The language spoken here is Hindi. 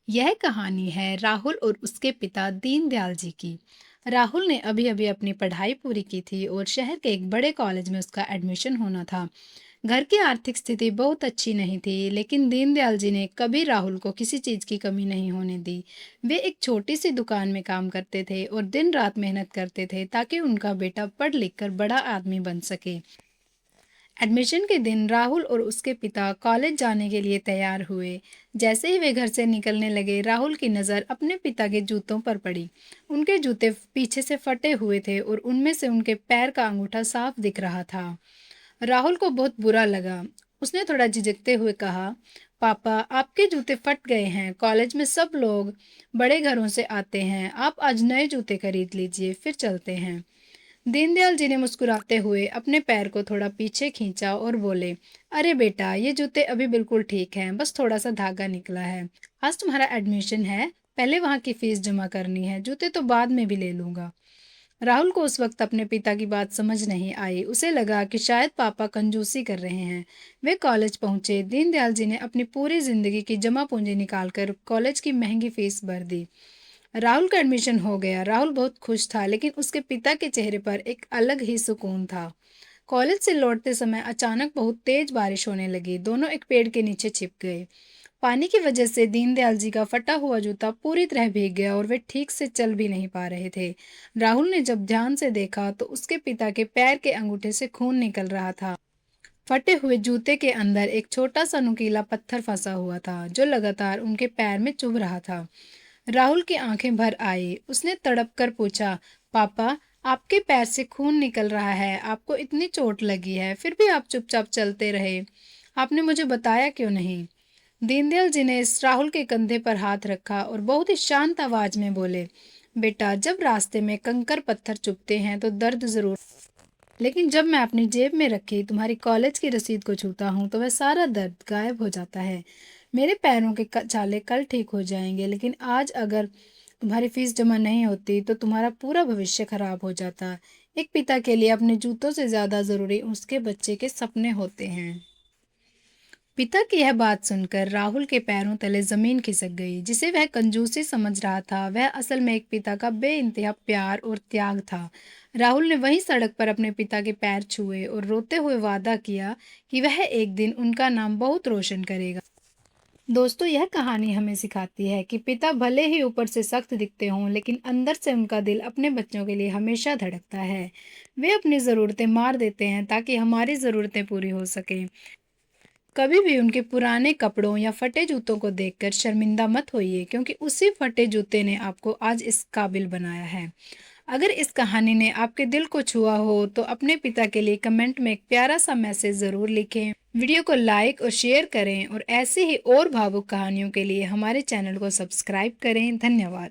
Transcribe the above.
यह कहानी है राहुल और उसके पिता दीनदयाल जी की। राहुल ने अभी अभी अपनी पढ़ाई पूरी की थी और शहर के एक बड़े कॉलेज में उसका एडमिशन होना था। घर की आर्थिक स्थिति बहुत अच्छी नहीं थी, लेकिन दीनदयाल जी ने कभी राहुल को किसी चीज़ की कमी नहीं होने दी। वे एक छोटी सी दुकान में काम करते थे और दिन रात मेहनत करते थे ताकि उनका बेटा पढ़ लिख कर बड़ा आदमी बन सके। एडमिशन के दिन राहुल और उसके पिता कॉलेज जाने के लिए तैयार हुए। जैसे ही वे घर से निकलने लगे, राहुल की नज़र अपने पिता के जूतों पर पड़ी। उनके जूते पीछे से फटे हुए थे और उनमें से उनके पैर का अंगूठा साफ दिख रहा था। राहुल को बहुत बुरा लगा। उसने थोड़ा झिझकते हुए कहा, पापा, आपके जूते फट गए हैं। कॉलेज में सब लोग बड़े घरों से आते हैं। आप आज नए जूते खरीद लीजिए, फिर चलते हैं। दीनदयाल जी ने मुस्कुराते हुए अपने पैर को थोड़ा पीछे खींचा और बोले, अरे बेटा, ये जूते अभी बिल्कुल ठीक हैं, बस थोड़ा सा धागा निकला है। आज तुम्हारा एडमिशन है, पहले वहाँ की फीस जमा करनी है, जूते तो बाद में भी ले लूंगा। राहुल को उस वक्त अपने पिता की बात समझ नहीं आई। उसे लगा कि शायद पापा कंजूसी कर रहे हैं। वे कॉलेज पहुंचे। दीनदयाल जी ने अपनी पूरी जिंदगी की जमा पूंजी निकालकर कॉलेज की महंगी फीस भर दी। राहुल का एडमिशन हो गया। राहुल बहुत खुश था, लेकिन उसके पिता के चेहरे पर एक अलग ही सुकून था। कॉलेज से लौटते समय अचानक बहुत तेज बारिश होने लगी। दोनों एक पेड़ के नीचे छिप गए। पानी की वजह से दीनदयाल जी का फटा हुआ जूता पूरी तरह भीग गया और वे ठीक से चल भी नहीं पा रहे थे। राहुल ने जब ध्यान से देखा तो उसके पिता के पैर के अंगूठे से खून निकल रहा था। फटे हुए जूते के अंदर एक छोटा सा नुकीला पत्थर फंसा हुआ था, जो लगातार उनके पैर में चुभ रहा था। राहुल की आंखें भर आई। उसने तड़प कर पूछा, पापा, आपके पैर से खून निकल रहा है, आपको इतनी चोट लगी है, फिर भी आप चुपचाप चलते रहे। आपने मुझे बताया क्यों नहीं? दीनदयाल जी ने इस राहुल के कंधे पर हाथ रखा और बहुत ही शांत आवाज में बोले, बेटा, जब रास्ते में कंकर पत्थर चुभते हैं तो दर्द जरूर, लेकिन जब मैं अपनी जेब में रखी तुम्हारी कॉलेज की रसीद को छूता हूँ तो वह सारा दर्द गायब हो जाता है। मेरे पैरों के छाले कल ठीक हो जाएंगे, लेकिन आज अगर तुम्हारी फीस जमा नहीं होती तो तुम्हारा पूरा भविष्य खराब हो जाता। एक पिता के लिए अपने जूतों से ज्यादा जरूरी उसके बच्चे के सपने होते हैं। पिता की यह बात सुनकर राहुल के पैरों तले जमीन खिसक गई। जिसे वह कंजूसी समझ रहा था, वह असल में एक पिता का बेइंतहा प्यार और त्याग था। राहुल ने वहीं सड़क पर अपने पिता के पैर छुए और रोते हुए वादा किया कि वह एक दिन उनका नाम बहुत रोशन करेगा। दोस्तों, यह कहानी हमें सिखाती है कि पिता भले ही ऊपर से सख्त दिखते हों, लेकिन अंदर से उनका दिल अपने बच्चों के लिए हमेशा धड़कता है। वे अपनी ज़रूरतें मार देते हैं ताकि हमारी ज़रूरतें पूरी हो सकें। कभी भी उनके पुराने कपड़ों या फटे जूतों को देखकर शर्मिंदा मत होइए, क्योंकि उसी फटे जूते ने आपको आज इस काबिल बनाया है। अगर इस कहानी ने आपके दिल को छुआ हो तो अपने पिता के लिए कमेंट में एक प्यारा सा मैसेज ज़रूर लिखें। वीडियो को लाइक और शेयर करें और ऐसे ही और भावुक कहानियों के लिए हमारे चैनल को सब्सक्राइब करें। धन्यवाद।